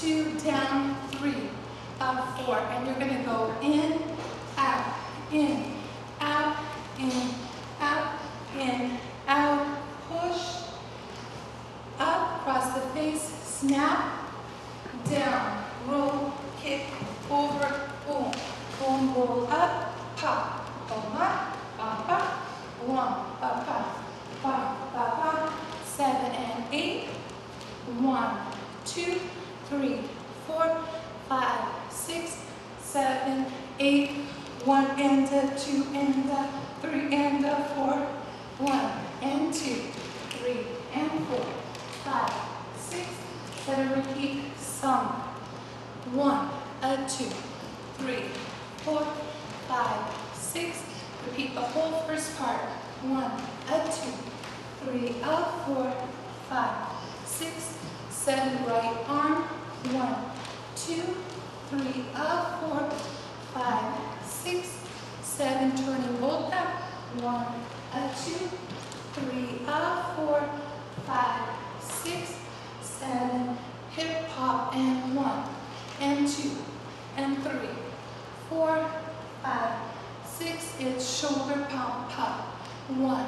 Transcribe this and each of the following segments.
2, down, 3, up, 4. And you're going to go in, out, in, out, in, out, in, out, push, up, cross the face, snap, down, roll, kick, over, boom, boom, roll up, pop, boom, up, pop, pop, 1, pop, pop, pop, pop, pop, 7 and 8, 1, 2, 3, 4, 5, 6, 7, 8, 1 and a 2 and a 3 and a 4, 1 and 2, 3 and 4, 5, 6, 7, repeat, some, 1, a 2, 3, 4, 5, 6, repeat the whole first part, 1, a 2, 3, a 4, 5, 6, 7, right arm, 1, 2, 3, a 4, 5, 6, 7, turning volta, 1, a 2, 3, a 4, 5, 6, 7, hip hop, and 1, and 2, and 3, 4, 5, 6, it's shoulder pump, pop, 1,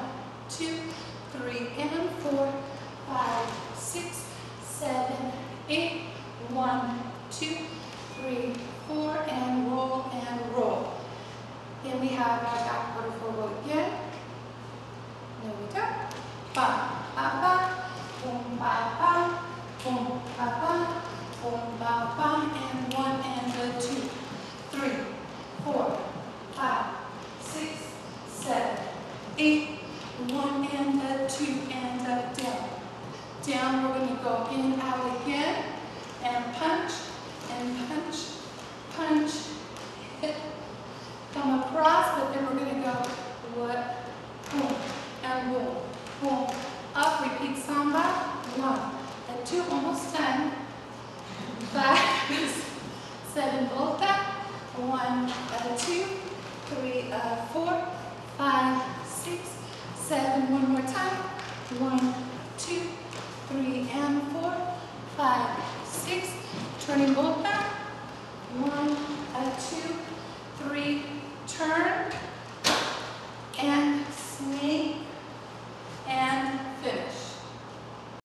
2, 3, and 4, 5, 6, 7, 8, 1, 2, 3, 4, and roll, and roll. Then we have our backward forward again. There we go. Ba, ba, ba, boom, ba, ba, boom, ba, ba, boom, ba, ba, and 1 and a 2, 3, 4, 5, 6, 7, 8, 1 and a 2 and a down. Down, we're going to go in, out again, and punch, punch, hit, come across, but then we're going to go, what, boom, and roll, boom, up, repeat samba, 1, and 2, almost done, 5, 7, volta, 1, 2, 3, 4, 5, 6, 7, one more time, 1, 2, 3, and 4, 5, 6, turning volta, 1, 2, 3, turn, and snake,